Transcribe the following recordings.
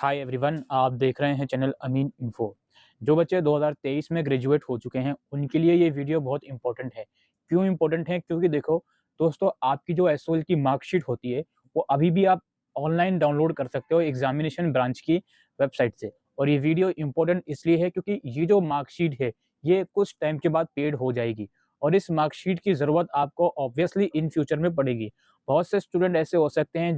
Hi everyone, आप देख रहे हैं चैनल अमीन इन्फो। जो बच्चे 2023 में ग्रेजुएट हो चुके हैं उनके लिए ये वीडियो बहुत इंपॉर्टेंट है। क्यों इंपॉर्टेंट है? क्योंकि देखो दोस्तों, आपकी जो एसओएल की मार्कशीट होती है वो अभी भी आप ऑनलाइन डाउनलोड कर सकते हो एग्जामिनेशन ब्रांच की वेबसाइट से। और ये वीडियो इंपॉर्टेंट इसलिए है क्योंकि ये जो मार्कशीट है ये कुछ टाइम के बाद पेड हो जाएगी और इस मार्कशीट की ज़रूरत आपको ऑब्वियसली इन फ्यूचर में पड़ेगी। बहुत से स्टूडेंट ऐसे हो सकते हैं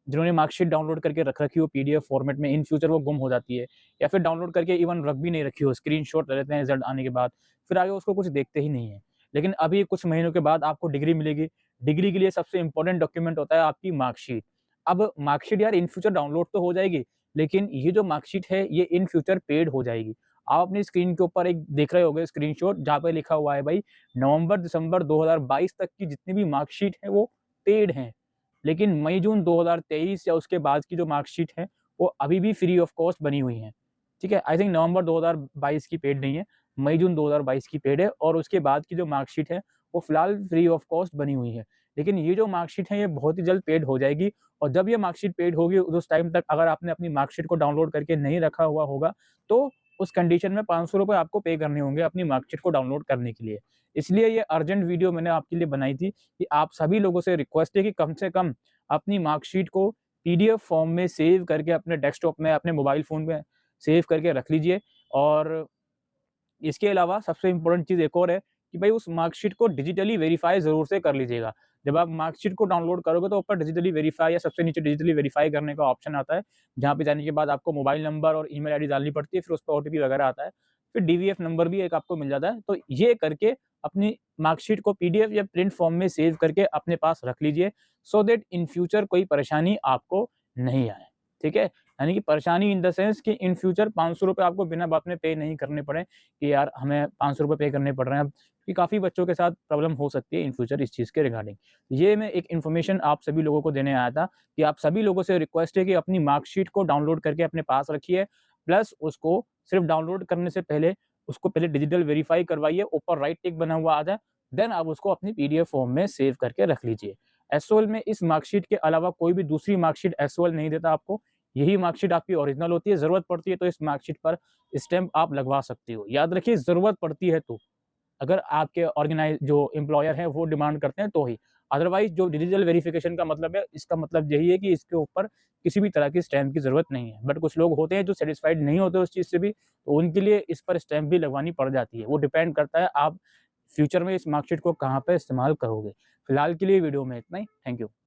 जिन्होंने मार्कशीट डाउनलोड करके रख रखी हो पीडीएफ फॉर्मेट में, इन फ्यूचर वो गुम हो जाती है या फिर डाउनलोड करके इवन रख भी नहीं रखी हो, स्क्रीनशॉट ले लेते हैं रिजल्ट आने के बाद, फिर आगे उसको कुछ देखते ही नहीं है। लेकिन अभी कुछ महीनों के बाद आपको डिग्री मिलेगी। डिग्री के लिए सबसे इंपॉर्टेंट डॉक्यूमेंट होता है आपकी मार्कशीट। अब मार्कशीट यार इन फ्यूचर डाउनलोड तो हो जाएगी, लेकिन ये जो मार्कशीट है ये इन फ्यूचर पेड हो जाएगी। आप अपनी स्क्रीन के ऊपर एक देख रहे होंगे स्क्रीनशॉट, जहाँ पे लिखा हुआ है भाई नवंबर दिसंबर 2022 तक की जितनी भी मार्कशीट है वो पेड हैं। लेकिन मई-जून 2023 या उसके बाद की जो मार्कशीट है, वो अभी भी फ्री ऑफ कॉस्ट बनी हुई हैं। ठीक है? आई थिंक नवंबर 2022 की पेड नहीं है, मई-जून 2022 की पेड है और उसके बाद की जो मार्कशीट है, वो फिलहाल फ्री ऑफ कॉस्ट बनी हुई है। लेकिन ये जो मार्कशीट है, ये बहुत ही जल्द पेड हो जाएगी और जब ये मार्कशीट पेड होगी, उस टाइम तक अगर आपने अपनी मार्कशीट को डाउनलोड करके नहीं रखा हुआ होगा, तो उस कंडीशन में ₹500 आपको पे करने होंगे अपनी मार्कशीट को डाउनलोड करने के लिए। इसलिए ये अर्जेंट वीडियो मैंने आपके लिए बनाई थी कि आप सभी लोगों से रिक्वेस्ट है कि कम से कम अपनी मार्कशीट को पीडीएफ फॉर्म में सेव करके अपने डेस्कटॉप में, अपने मोबाइल फ़ोन में सेव करके रख लीजिए। और इसके अलावा सबसे इम्पोर्टेंट चीज़ एक और है कि भाई उस मार्कशीट को डिजिटली वेरीफ़ाई ज़रूर से कर लीजिएगा। जब आप मार्कशीट को डाउनलोड करोगे तो ऊपर डिजिटली वेरीफ़ाई या सबसे नीचे डिजिटली वेरीफ़ाई करने का ऑप्शन आता है, जहाँ पे जाने के बाद आपको मोबाइल नंबर और ईमेल आईडी डालनी पड़ती है, फिर उस पे ओटीपी वगैरह आता है। फिर डीवीएफ नंबर भी एक आपको मिल जाता है। तो ये करके अपनी मार्कशीट को पीडीएफ या प्रिंट फॉर्म में सेव करके अपने पास रख लीजिए, सो दैट इन फ्यूचर कोई परेशानी आपको नहीं आए। ठीक है? यानी कि परेशानी इन द सेंस कि इन फ्यूचर ₹500 आपको बिना बात में पे नहीं करने पड़े कि यार हमें ₹500 पे करने पड़ रहे हैं अब, कि काफ़ी बच्चों के साथ प्रॉब्लम हो सकती है इन फ्यूचर इस चीज़ के रिगार्डिंग। ये मैं एक इन्फॉर्मेशन आप सभी लोगों को देने आया था कि आप सभी लोगों से रिक्वेस्ट है कि अपनी मार्कशीट को डाउनलोड करके अपने पास रखिए, प्लस उसको सिर्फ डाउनलोड करने से पहले उसको पहले डिजिटल वेरीफाई करवाइए, ऊपर राइट टिक बना हुआ आता है, देन आप उसको अपनी पीडीएफ फॉर्म में सेव करके रख लीजिए। एसओएल में इस मार्कशीट के अलावा कोई भी दूसरी मार्कशीट एसओएल नहीं देता आपको। यही मार्कशीट आपकी ओरिजिनल होती है, ज़रूरत पड़ती है तो इस मार्कशीट पर स्टैम्प आप लगवा सकते हो। याद रखिए, ज़रूरत पड़ती है तो, अगर आपके ऑर्गेनाइज़ जो एम्प्लॉयर है वो डिमांड करते हैं तो ही। अदरवाइज़ जो डिजिटल वेरिफिकेशन का मतलब है, इसका मतलब यही है कि इसके ऊपर किसी भी तरह की स्टैम्प की ज़रूरत नहीं है। बट कुछ लोग होते हैं जो सैटिस्फाइड नहीं होते उस चीज़ से भी, तो उनके लिए इस पर स्टैम्प भी लगवानी पड़ जाती है। वो डिपेंड करता है आप फ्यूचर में इस मार्कशीट को कहाँ पे इस्तेमाल करोगे। फिलहाल के लिए वीडियो में इतना ही। Thank you.